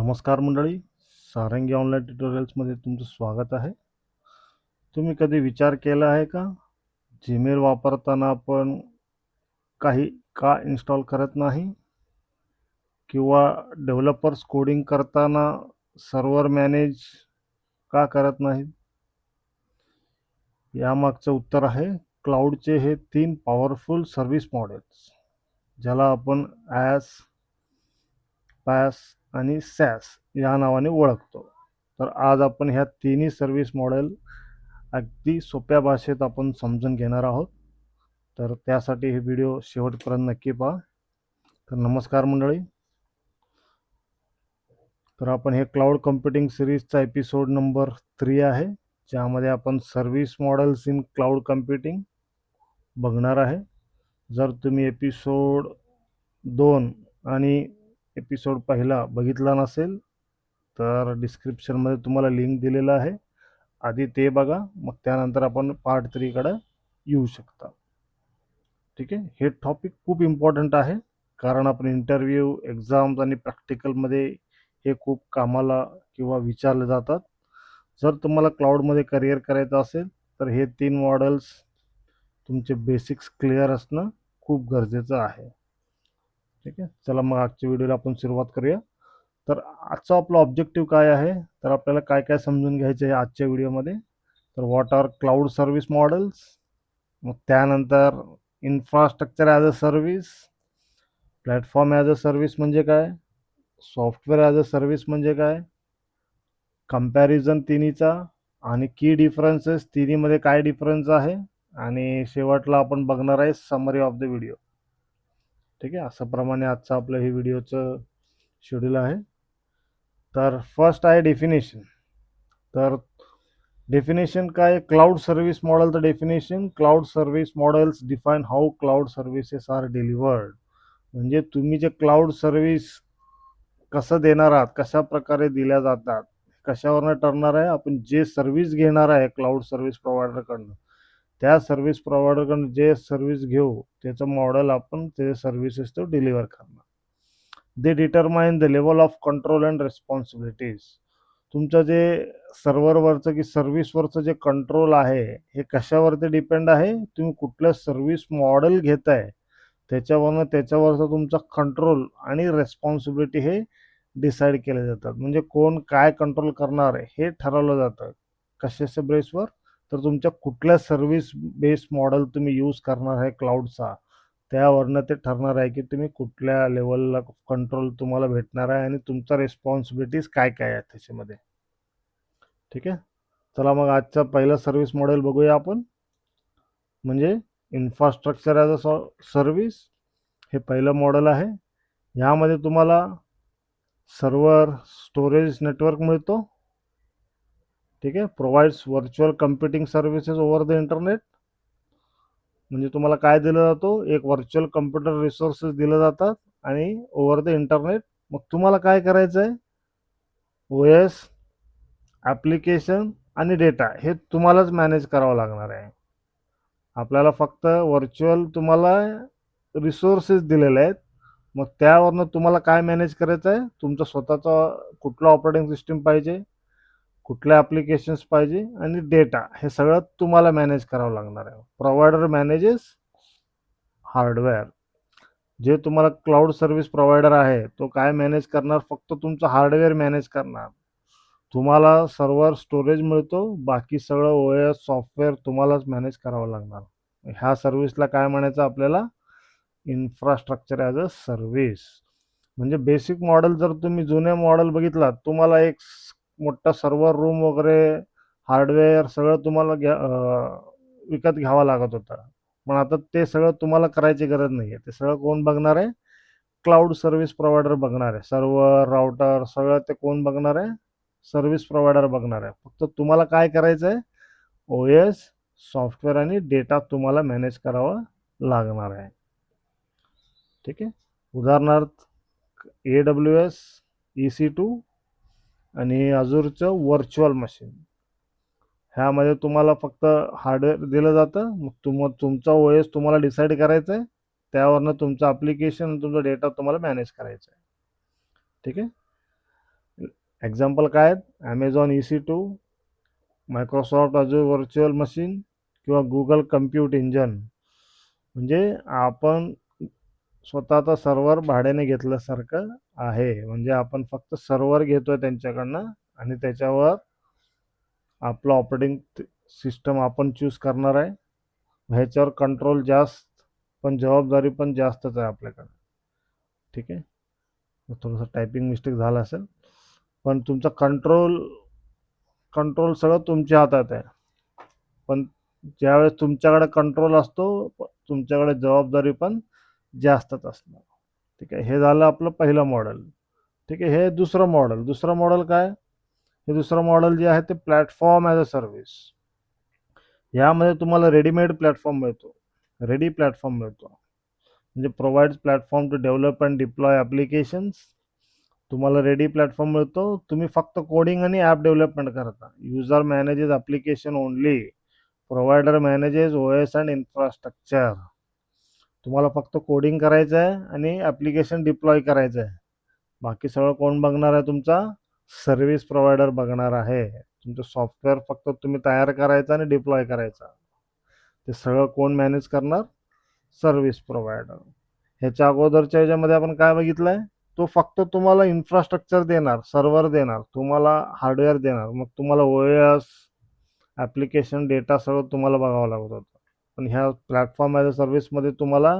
नमस्कार मंडळी, सारंगी ऑनलाईन ट्युटोरियल्समध्ये तुमचं स्वागत आहे. तुम्ही कधी विचार केला आहे का, जीमेल वापरताना आपण काही का इन्स्टॉल करत नाही? किंवा डेव्हलपर्स कोडिंग करताना सर्व्हर मॅनेज का करत नाहीत? यामागचं उत्तर आहे क्लाउडचे हे 3 पॉवरफुल सर्व्हिस मॉडेल्स, ज्याला आपण ॲस, पॅस आणि सॅस या नावाने ओळखतो. तर आज आपण ह्या तिन्ही सर्व्हिस मॉडेल अगदी सोप्या भाषेत आपण समजून घेणार आहोत. तर त्यासाठी हे व्हिडिओ शेवटपर्यंत नक्की पहा. तर नमस्कार मंडळी. तर आपण हे क्लाउड कम्प्युटिंग सिरीजचा एपिसोड नंबर 3 आहे, ज्यामध्ये आपण service models in cloud computing बघणार आहे. जर तुम्ही एपिसोड 2 आणि एपिसोड पहिला बघितला नसेल तर डिस्क्रिप्शनमध्ये तुम्हाला लिंक दिलेला आहे, आधी ते बघा, मग त्यानंतर आपण पार्ट 3 कडे येऊ शकता. ठीक आहे. हे टॉपिक खूप इम्पॉर्टंट आहे, कारण आपण इंटरव्ह्यू, एक्झाम्स आणि प्रॅक्टिकलमध्ये हे खूप कामाला किंवा विचारले जातात. जर तुम्हाला क्लाउडमध्ये करिअर करायचं असेल तर हे 3 मॉडेल्स तुमचे बेसिक्स क्लिअर असणं खूप गरजेचं आहे. ठीक आहे. चला मग आजच्या व्हिडिओला आपण सुरुवात करूया. तर आजचा आपला ऑब्जेक्टिव्ह काय आहे, तर आपल्याला काय काय समजून घ्यायचं आहे आजच्या व्हिडिओमध्ये. तर what are cloud service models, मग त्यानंतर infrastructure as a service, platform as a service म्हणजे काय, सॉफ्टवेअर ॲज अ सर्व्हिस म्हणजे काय, कंपॅरिझन तिन्हीचा आणि की डिफरन्सेस, तिन्हीमध्ये काय डिफरन्स आहे, आणि शेवटला आपण बघणार आहे समरी ऑफ द व्हिडिओ. ठीक आहे. अशा प्रमाणे आजचं आपलं हे व्हिडिओचं शेड्यूल आहे. तर फर्स्ट आहे डेफिनेशन. तर डेफिनेशन काय, क्लाउड सर्व्हिस मॉडेलचं definition, cloud service models define how cloud services are delivered. म्हणजे तुम्ही जे क्लाउड सर्व्हिस कसं देणार आहात, कशा प्रकारे दिल्या जातात, कशावरनं ठरणार आहे, आपण जे सर्व्हिस घेणार आहे क्लाउड सर्व्हिस प्रोव्हायडरकडनं, त्या सर्व्हिस प्रोव्हायडरकडनं जे सर्व्हिस घेऊ त्याचं मॉडेल आपण ते सर्व्हिसेस तो डिलिव्हर करणार. They determine the level of control and responsibilities. तुमचं जे सर्व्हरवरचं की सर्व्हिसवरचं जे कंट्रोल आहे हे कशावरती डिपेंड आहे, तुम्ही कुठलं सर्व्हिस मॉडेल घेताय त्याच्यावरचा तुमचा कंट्रोल आणि रिस्पॉन्सिबिलिटी हे डिसाईड केले जातात. म्हणजे कोण काय कंट्रोल करणार आहे हे ठरवलं जातं. कशाच्या बेसवर, तर तुमच्या कुठल्या सर्व्हिस बेस मॉडेल तुम्ही यूज करणार आहे क्लाउडचा, त्यावरनं ते ठरणार आहे की तुम्ही कुठल्या लेवलला कंट्रोल तुम्हाला भेटणार आहे आणि तुमचा रिस्पॉन्सिबिलिटीज काय काय आहेत त्याच्यामध्ये. ठीक आहे. चला मग आजचा पहिला सर्व्हिस मॉडेल बघूया आपण, म्हणजे इन्फ्रास्ट्रक्चर ॲज अ सर्व्हिस. हे पहिलं मॉडेल आहे. यामध्ये तुम्हाला सर्व्हर, स्टोरेज, नेटवर्क मिळतो. ठीक आहे. Provides virtual computing services over the internet. म्हणजे तुम्हाला काय दिलं जातो, एक व्हर्च्युअल कम्प्युटर रिसोर्सेस दिले जातात आणि ओव्हर द इंटरनेट. मग तुम्हाला काय करायचं आहे, OS, ॲप्लिकेशन आणि डेटा हे तुम्हालाच मॅनेज करावं लागणार आहे. आपल्याला फक्त व्हर्च्युअल तुम्हाला रिसोर्सेस दिलेले आहेत, मग त्यावरनं तुम्हाला काय मॅनेज करायचं आहे, तुमचा स्वतःचा कुठला ऑपरेटिंग सिस्टीम पाहिजे, कुठल्या ॲप्लिकेशन्स पाहिजे आणि डेटा, हे सगळं तुम्हाला मॅनेज करावं लागणार आहे. Provider manages hardware. जे तुम्हाला क्लाउड सर्व्हिस प्रोव्हायडर आहे तो काय मॅनेज करणार, फक्त तुमचं हार्डवेअर मॅनेज करणार. तुम्हाला सर्व्हर, स्टोरेज मिळतो, बाकी सगळं OS सॉफ्टवेअर तुम्हालाच मॅनेज करावं लागणार. ह्या सर्व्हिसला काय म्हणायचं आपल्याला, इन्फ्रास्ट्रक्चर ॲज अ सर्व्हिस. म्हणजे बेसिक मॉडेल जर तुम्ही जुने मॉडेल बघितलात, तुम्हाला एक मोठा सर्व्हर रूम वगैरे, हार्डवेअर सगळं तुम्हाला विकत घ्यावं लागत होतं. पण आता ते सगळं तुम्हाला करायची गरज नाही आहे. ते सगळं कोण बघणार आहे, क्लाउड सर्व्हिस प्रोव्हायडर बघणार आहे. सर्व्हर, राउटर सगळं ते कोण बघणार आहे, सर्व्हिस प्रोव्हायडर बघणार आहे. फक्त तुम्हाला काय करायचं आहे, OS, सॉफ्टवेअर आणि डेटा तुम्हाला मॅनेज करावं लागणार आहे. ठीक आहे. उदाहरणार्थ AWS, EC2 आणि अजूरचं व्हर्च्युअल मशीन. ह्यामध्ये तुम्हाला फक्त हार्डवेअर दिलं जातं, मग तुमचा OS तुम्हाला डिसाईड करायचं आहे, त्यावरनं तुमचं ॲप्लिकेशन, तुमचा डेटा तुम्हाला मॅनेज करायचा आहे. ठीक आहे. एक्झाम्पल काय आहेत? Amazon EC2, Microsoft Azzur virtual machine किंवा गुगल कम्प्यूट इंजन. म्हणजे आपण स्वतःचा सर्व्हर भाड्याने घेतल्यासारखं आहे. म्हणजे आपण फक्त सर्व्हर घेतोय त्यांच्याकडनं आणि त्याच्यावर आपलं ऑपरेटिंग सिस्टम आपण चूज करणार आहे. ह्याच्यावर कंट्रोल जास्त, पण जबाबदारी पण जास्तच आहे आपल्याकडे. ठीक आहे, थोडंसं टायपिंग मिस्टेक झाला असेल, पण तुमचा कंट्रोल कंट्रोल सगळं तुमच्या हातात आहे. पण ज्यावेळेस तुमच्याकडे कंट्रोल असतो, तुमच्याकडे जबाबदारी पण जास्तच असणार. ठीक आहे, हे झालं आपलं पहिलं मॉडेल. ठीक आहे, हे दुसरं मॉडेल काय? हे दुसरं मॉडेल जे आहे ते प्लॅटफॉर्म ॲज अ सर्व्हिस. यामध्ये तुम्हाला रेडीमेड प्लॅटफॉर्म मिळतो. रेडी प्लॅटफॉर्म मिळतो. म्हणजे provides platform to develop and deploy applications. तुम्हाला रेडी प्लॅटफॉर्म मिळतो. तुम्ही फक्त कोडिंग आणि ॲप डेव्हलपमेंट करता. User manages application only. Provider manages OS and infrastructure. तुम्हाला फक्त कोडिंग करायचं आहे आणि ॲप्लिकेशन डिप्लॉय करायचं आहे. बाकी सगळं कोण बघणार आहे? तुमचा सर्व्हिस प्रोव्हायडर बघणार आहे. तुमचं सॉफ्टवेअर फक्त तुम्ही तयार करायचं आणि डिप्लॉय करायचा. ते सगळं कोण मॅनेज करणार? Service provider. ह्याच्या अगोदरच्या ह्याच्यामध्ये आपण काय बघितलंय? तो फक्त तुम्हाला इन्फ्रास्ट्रक्चर देणार, सर्व्हर देणार, तुम्हाला हार्डवेअर देणार. मग तुम्हाला OS, ॲप्लिकेशन, डेटा सगळं तुम्हाला बघावं लागत होतं. पण ह्या प्लॅटफॉर्म ॲज अ सर्व्हिसमध्ये तुम्हाला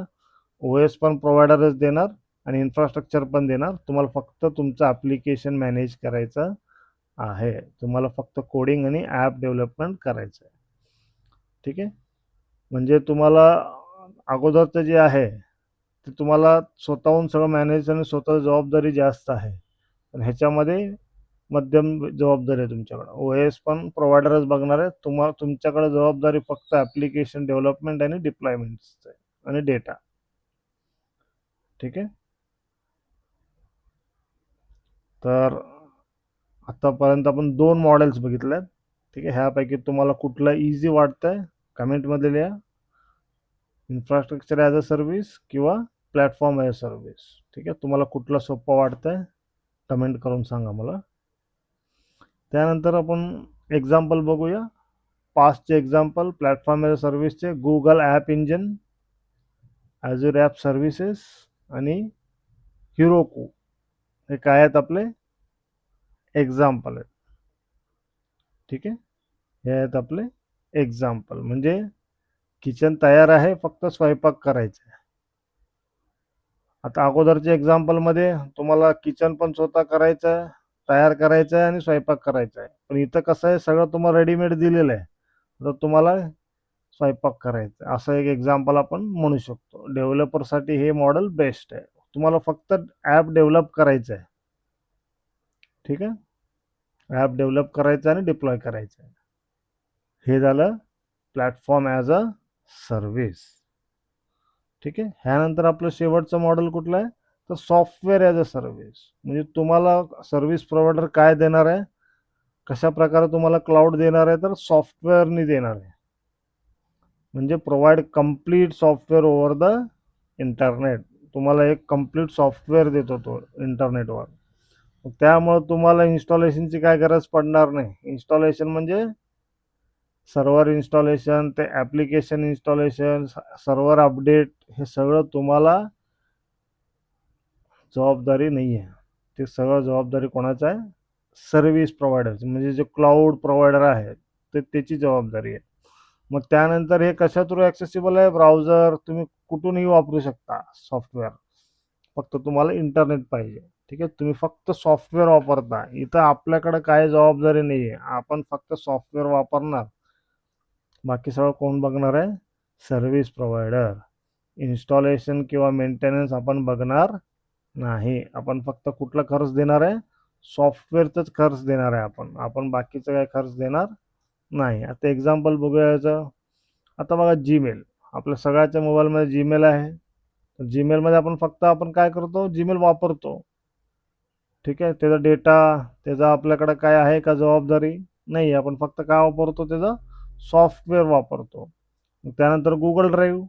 OS पण प्रोव्हायडरच देणार आणि इन्फ्रास्ट्रक्चर पण देणार. तुम्हाला फक्त तुमचं ॲप्लिकेशन मॅनेज करायचं आहे. तुम्हाला फक्त कोडिंग आणि ॲप डेव्हलपमेंट करायचं आहे. ठीक आहे, म्हणजे तुम्हाला अगोदरचं जे आहे ते तुम्हाला स्वतःहून सगळं मॅनेज आणि स्वतः जबाबदारी जास्त आहे. पण ह्याच्यामध्ये मध्यम जबाबदारी आहे तुमच्याकडं. OS पण प्रोव्हायडरच बघणार आहे. तुमच्याकडे जबाबदारी फक्त ॲप्लिकेशन डेव्हलपमेंट आणि डिप्लॉयमेंटचं आहे आणि डेटा. ठीक आहे, तर आतापर्यंत आपण 2 मॉडेल्स बघितल्यात. ठीक आहे, ह्यापैकी तुम्हाला कुठलं इझी वाटतंय कमेंटमध्ये लिहा. इन्फ्रास्ट्रक्चर ॲज अ सर्व्हिस किंवा प्लॅटफॉर्म ॲज अ सर्व्हिस. ठीक आहे, तुम्हाला कुठलं सोपं वाटतंय कमेंट करून सांगा मला. त्यानंतर आपण एक्झाम्पल बघूया. पास्टचे एक्झाम्पल प्लॅटफॉर्म ॲज अ सर्व्हिसचे Google app engine, Azure app services आणि हिरोकू. हे काय आहेत? आपले एक्झाम्पल आहेत. ठीक आहे, हे आहेत आपले एक्झाम्पल. म्हणजे किचन तयार आहे, फक्त स्वयंपाक करायचा आहे. आता अगोदरच्या एक्झाम्पलमध्ये तुम्हाला किचन पण स्वतः करायचं आहे, तयार करायचं आहे आणि स्वयंपाक करायचा आहे. पण इथं कसं आहे, सगळं तुम्हाला रेडीमेड दिलेलं आहे, तर तुम्हाला स्वयंपाक करायचा आहे. असं एक एक्झाम्पल आपण म्हणू शकतो. डेव्हलपरसाठी हे मॉडेल बेस्ट आहे. तुम्हाला फक्त ॲप डेव्हलप करायचं आहे. ठीक आहे, ॲप डेव्हलप करायचं आणि डिप्लॉय करायचं आहे. हे झालं प्लॅटफॉर्म ॲज अ सर्व्हिस. ठीक आहे, ह्यानंतर आपलं शेवटचं मॉडेल कुठलं आहे? तर सॉफ्टवेअर ॲज अ सर्व्हिस. म्हणजे तुम्हाला सर्व्हिस प्रोव्हायडर काय देणार आहे? कशा प्रकारे तुम्हाला क्लाउड देणार आहे? तर सॉफ्टवेअरनी देणार आहे. म्हणजे provide complete software over the internet. तुम्हाला एक कम्प्लीट सॉफ्टवेअर देतो तो इंटरनेटवर. त्यामुळे तुम्हाला इन्स्टॉलेशनची काय गरज पडणार नाही. इन्स्टॉलेशन म्हणजे सर्व्हर इन्स्टॉलेशन, ते ॲप्लिकेशन इन्स्टॉलेशन, सर्व्हर अपडेट, हे सगळं तुम्हाला जबाबदारी नाही आहे. ते सगळं जबाबदारी कोणाचं आहे? सर्व्हिस प्रोव्हायडरची. म्हणजे जे क्लाउड प्रोव्हायडर आहे ते त्याची जबाबदारी आहे. मग त्यानंतर हे कशा थ्रू ॲक्सेसिबल आहे? ब्राउझर. तुम्ही कुठूनही वापरू शकता सॉफ्टवेअर. फक्त तुम्हाला इंटरनेट पाहिजे. ठीक आहे, तुम्ही फक्त सॉफ्टवेअर वापरता. इथं आपल्याकडे काय जबाबदारी नाही आहे. आपण फक्त सॉफ्टवेअर वापरणार. बाकी सगळं कोण बघणार आहे? Service provider. इन्स्टॉलेशन किंवा मेंटेनन्स आपण बघणार नाही. आपण फक्त कुठला खर्च देणार आहे? सॉफ्टवेअरचाच खर्च देणार आहे आपण. आपण बाकीचं काय खर्च देणार नाही. आता एक्झाम्पल बघूया याचं. आता बघा जीमेल. आपल्या सगळ्याच्या मोबाईलमध्ये जीमेल आहे. जीमेलमध्ये आपण काय करतो? जीमेल वापरतो. ठीक आहे, त्याचा डेटा, त्याचा आपल्याकडे काय आहे का जबाबदारी? नाही. आपण फक्त काय वापरतो? त्याचं सॉफ्टवेअर वापरतो. त्यानंतर गुगल ड्राईव्ह.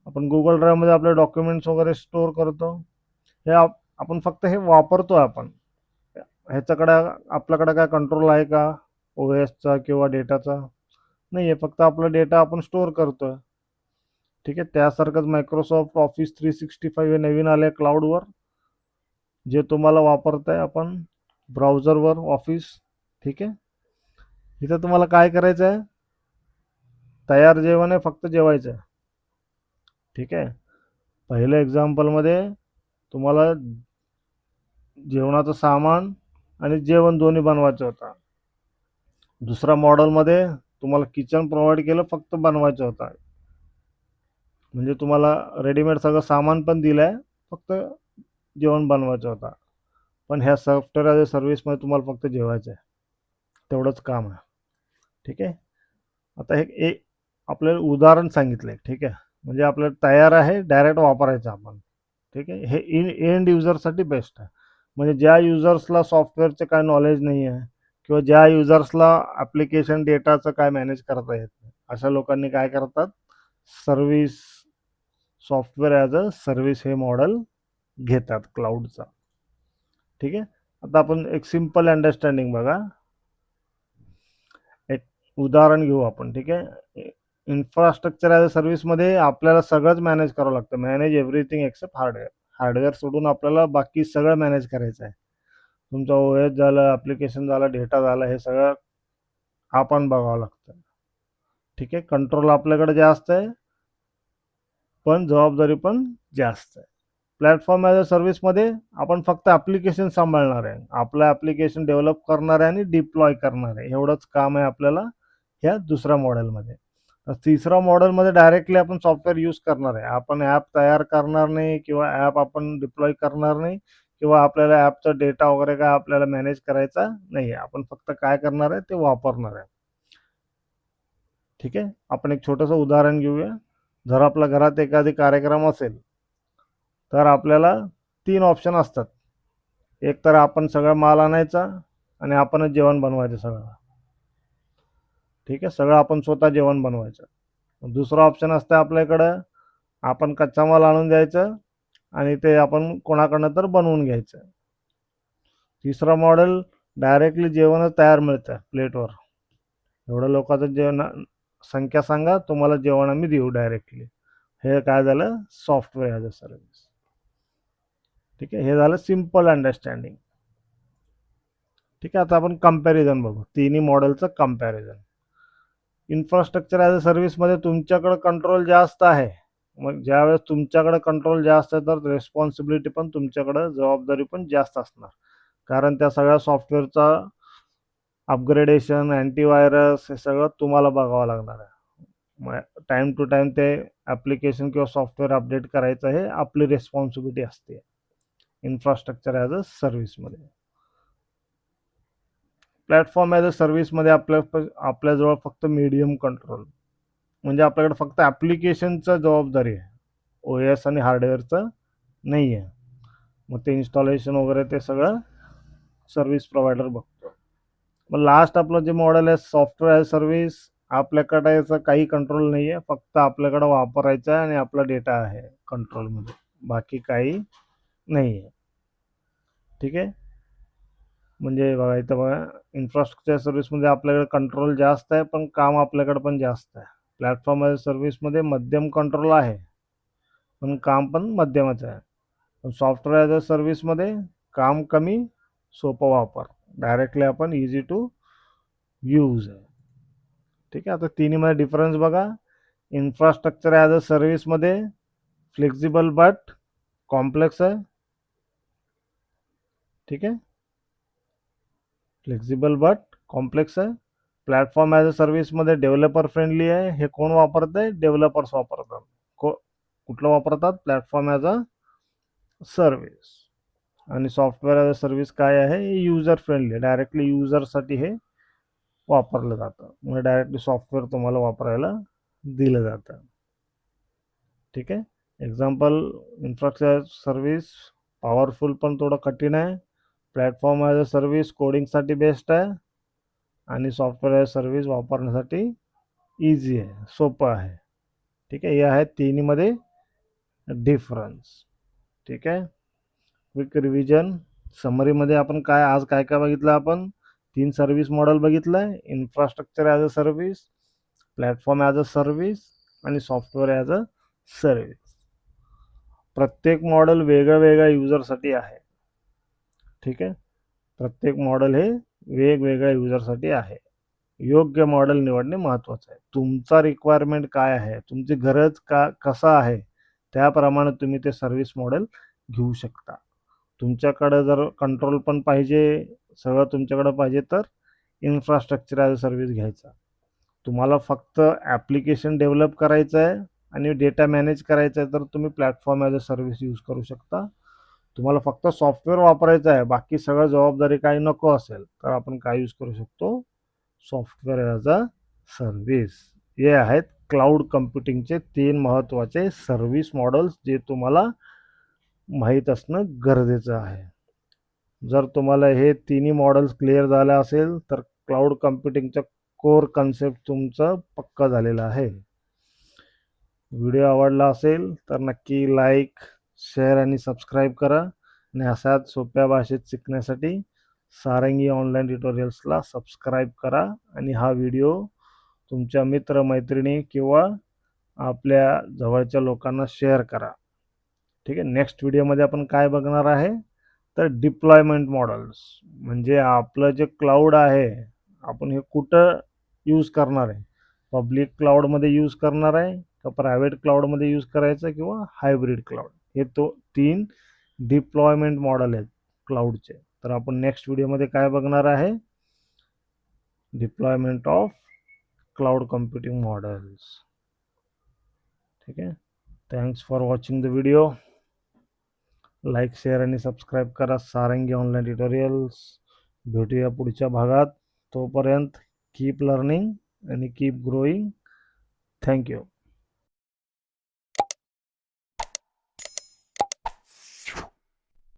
आपण गुगल ड्राईव्हमध्ये आपले डॉक्युमेंट्स वगैरे स्टोअर करतो. हे आपण फक्त हे वापरतो आपण. ह्याच्याकडे आपल्याकडे काय कंट्रोल आहे का ओ एसचा किंवा डेटाचा? नाही आहे, फक्त आपला डेटा आपण स्टोअर करतोय. ठीक आहे, त्यासारखंच मायक्रोसॉफ्ट ऑफिस 365 हे नवीन आले क्लाउडवर, जे तुम्हाला वापरताय आपण ब्राउझरवर ऑफिस. ठीक आहे, इथं तुम्हाला काय करायचं आहे, तयार जेवण आहे, फक्त जेवायचं आहे. ठीक आहे, पहिल्या एक्झाम्पलमध्ये तुम्हाला जेवणाचं सामान आणि जेवण दोन्ही बनवायचं होतं. दुसऱ्या मॉडेलमध्ये तुम्हाला किचन प्रोव्हाइड केलं, फक्त बनवायचं होतं. म्हणजे तुम्हाला रेडीमेड सगळं सामान पण दिलं आहे, फक्त जेवण बनवायचं होता. पण ह्या सॉफ्टवेअर ॲज अ सर्व्हिसमध्ये तुम्हाला फक्त जेवायचं आहे, तेवढंच काम आहे. ठीक आहे, आता हे एक आपल्याला उदाहरण सांगितलं आहे. ठीक आहे, म्हणजे आपल्याला तयार आहे, डायरेक्ट वापरायचं आपण. ठीक आहे, हे एंड युजरसाठी बेस्ट आहे. म्हणजे ज्या युजर्सला सॉफ्टवेअरचं काय नॉलेज नाही आहे किंवा ज्या युजर्सला ॲप्लिकेशन डेटाचं काय मॅनेज करता येत नाही, अशा लोकांनी काय करतात, service software as a service हे मॉडेल घेतात क्लाउडचा. ठीक आहे, आता आपण एक सिम्पल अंडरस्टँडिंग बघा, एक उदाहरण घेऊ आपण. ठीक आहे, इन्फ्रास्ट्रक्चर ॲज अ सर्व्हिसमध्ये आपल्याला सगळंच मॅनेज करावं लागतं, manage everything except hardware. Hardware सोडून आपल्याला बाकी सगळं मॅनेज करायचं आहे. तुमचं ओ एस झालं, ॲप्लिकेशन झालं, डेटा झालं, हे सगळं आपण बघावं लागतं. ठीक आहे, कंट्रोल आपल्याकडे जास्त आहे, पण जबाबदारी पण जास्त आहे. प्लॅटफॉर्म ॲज अ सर्व्हिसमध्ये आपण फक्त ॲप्लिकेशन सांभाळणार आहे, आपलं ॲप्लिकेशन डेव्हलप करणार आहे आणि डिप्लॉय करणार आहे, एवढंच काम आहे आपल्याला ह्या दुसऱ्या मॉडेलमध्ये. तिसऱ्या मॉडेलमध्ये डायरेक्टली आपण सॉफ्टवेअर यूज करणार आहे, आपण ॲप तयार करणार नाही किंवा ॲप आपण डिप्लॉय करणार नाही किंवा आपल्याला ॲपचा डेटा वगैरे काय आपल्याला मॅनेज करायचा नाही आहे, आपण फक्त काय करणार आहे ते वापरणार आहे. ठीक आहे, आपण एक छोटंसं उदाहरण घेऊया. जर आपल्या घरात एखादी कार्यक्रम असेल तर आपल्याला 3 ऑप्शन असतात. एक तर आपण सगळा माल आणायचा आणि आपणच जेवण बनवायचं सगळं. ठीक आहे, सगळं आपण स्वतः जेवण बनवायचं. दुसरा ऑप्शन असतं आपल्याकडं, आपण कच्चा माल आणून द्यायचं आणि ते आपण कोणाकडनं तर बनवून घ्यायचं. तिसरा मॉडेल, डायरेक्टली जेवणच तयार मिळतं प्लेटवर. एवढं लोकांचं जेवण संख्या सांगा, तुम्हाला जेवण आम्ही देऊ डायरेक्टली. हे काय झालं, सॉफ्टवेअर ॲज अ सर्व्हिस. ठीक आहे, हे झालं सिम्पल अंडरस्टँडिंग. ठीक आहे, आता आपण कंपॅरिझन बघू, तिन्ही मॉडेलचं कंपॅरिझन. इन्फ्रास्ट्रक्चर ॲज अ सर्व्हिसमध्ये तुमच्याकडे कंट्रोल जास्त आहे. मग ज्यावेळेस तुमच्याकडे कंट्रोल जास्त आहे तर रिस्पॉन्सिबिलिटी पण तुमच्याकडं, जबाबदारी पण जास्त असणार. कारण त्या सगळ्या सॉफ्टवेअरचा अपग्रेडेशन, अँटीव्हायरस हे सगळं तुम्हाला बघावं लागणार आहे. मग टाईम टू टाईम ते ॲप्लिकेशन किंवा सॉफ्टवेअर अपडेट करायचं हे आपली रिस्पॉन्सिबिलिटी असते इन्फ्रास्ट्रक्चर ॲज अ सर्व्हिसमध्ये. प्लॅटफॉर्म ॲज अ सर्व्हिसमध्ये आपल्याजवळ फक्त मीडियम कंट्रोल, म्हणजे आपल्याकडे फक्त ॲप्लिकेशनचं जबाबदारी आहे, ओ एस आणि हार्डवेअरचं नाही आहे. मग ते इन्स्टॉलेशन वगैरे ते सगळं सर्व्हिस प्रोव्हायडर बघतो. मग लास्ट आपलं जे मॉडेल आहे सॉफ्टवेअर ॲज सर्व्हिस, आपल्याकडे याचा काही कंट्रोल नाही आहे, फक्त आपल्याकडं वापरायचं आहे आणि आपला डेटा आहे कंट्रोलमध्ये, बाकी काही नाही आहे. ठीक आहे, म्हणजे बघा इथं बघा, इन्फ्रास्ट्रक्चर सर्व्हिसमध्ये आपल्याकडे कंट्रोल जास्त आहे पण काम आपल्याकडे पण जास्त आहे. प्लॅटफॉर्म ॲज सर्व्हिसमध्ये मध्यम कंट्रोल आहे पण काम पण मध्यमच आहे. पण सॉफ्टवेअर ॲज अ सर्व्हिसमध्ये काम कमी, सोपं वापर, डायरेक्टली आपण इझी टू यूज आहे. ठीक आहे, आता तिन्हीमध्ये डिफरन्स बघा. इन्फ्रास्ट्रक्चर ॲज अ सर्व्हिसमध्ये फ्लेक्झिबल बट कॉम्प्लेक्स आहे. ठीक आहे, फ्लेक्झिबल बट कॉम्प्लेक्स आहे. प्लॅटफॉर्म ॲज अ सर्व्हिसमध्ये डेव्हलपर फ्रेंडली आहे. हे कोण वापरत आहे, डेव्हलपर्स वापरतात. कुठलं वापरतात, प्लॅटफॉर्म ॲज अ सर्व्हिस. आणि सॉफ्टवेअर ॲज अ सर्व्हिस काय आहे, युजर फ्रेंडली, डायरेक्टली युजरसाठी हे वापरलं जातं, म्हणजे डायरेक्टली सॉफ्टवेअर तुम्हाला वापरायला दिलं जातं. ठीक आहे, एक्झाम्पल, इन्फ्रास्ट्रक्चर सर्व्हिस पॉवरफुल पण थोडं कठीण आहे. प्लॅटफॉर्म ॲज अ सर्व्हिस कोडिंगसाठी बेस्ट आहे आणि सॉफ्टवेअर ॲज सर्व्हिस वापरण्यासाठी इझी आहे, सोपं आहे. ठीक आहे, हे आहेत तिन्हीमध्ये डिफरन्स. ठीक आहे, क्विक रिव्हिजन. समरीमध्ये आपण आज काय काय बघितलं, आपण 3 सर्व्हिस मॉडेल बघितलंय. Infrastructure as a service, platform as a service आणि सॉफ्टवेअर ॲज अ सर्व्हिस. प्रत्येक मॉडेल वेगळ्या युजरसाठी आहे. ठीक आहे, प्रत्येक मॉडेल हे वेगवेगळ्या युजरसाठी आहे. योग्य मॉडेल निवडणे महत्त्वाचं आहे. तुमचा रिक्वायरमेंट काय आहे, तुमची गरज कसा आहे, त्याप्रमाणे तुम्ही ते सर्व्हिस मॉडेल घेऊ शकता. तुमच्याकडं जर कंट्रोल पण पाहिजे, सगळं तुमच्याकडं पाहिजे, तर इन्फ्रास्ट्रक्चर ॲज अ सर्व्हिस घ्यायचा. तुम्हाला फक्त ॲप्लिकेशन डेव्हलप करायचं आहे आणि डेटा मॅनेज करायचा आहे, तर तुम्ही platform as a service use करू शकता. तुम्हाला फक्त सॉफ्टवेअर वापरायचं आहे, बाकी सगळं जबाबदारी काही नको असेल, तर आपण काय यूज करू शकतो, सॉफ्टवेअर ॲज अ सर्व्हिस. हे आहेत क्लाउड कम्प्युटिंगचे 3 महत्त्वाचे सर्व्हिस मॉडेल्स, जे तुम्हाला माहीत असणं गरजेचं आहे. जर तुम्हाला हे तिन्ही मॉडेल्स क्लिअर झालं असेल, तर क्लाउड कम्प्युटिंगचं कोर कन्सेप्ट तुमचं पक्का झालेलं आहे. व्हिडिओ आवडला असेल तर नक्की लाईक, शेअर आणि सबस्क्राईब करा. आणि अशाच सोप्या भाषेत शिकण्यासाठी सारंगी ऑनलाईन ट्युटोरियल्सला सबस्क्राईब करा आणि हा व्हिडिओ तुमच्या मित्रमैत्रिणी किंवा आपल्या जवळच्या लोकांना शेअर करा. ठीक आहे, नेक्स्ट व्हिडिओमध्ये आपण काय बघणार आहे, तर डिप्लॉयमेंट मॉडेल्स. म्हणजे आपलं जे क्लाउड आहे, आपण हे कुठं यूज करणार आहे, पब्लिक क्लाउडमध्ये यूज करणार आहे का प्रायव्हेट क्लाउडमध्ये यूज करायचं किंवा हायब्रिड क्लाउड, हे 3 डिप्लॉयमेंट मॉडेल आहेत क्लाउडचे. तर आपण नेक्स्ट व्हिडिओमध्ये काय बघणार आहे, deployment of cloud computing models. ठीक आहे, thanks for watching the video. Like, share आणि सबस्क्राईब करा सारंगी ऑनलाईन ट्युटोरियल्स. भेटूया पुढच्या भागात. तोपर्यंत कीप लर्निंग आणि कीप ग्रोईंग. थँक्यू.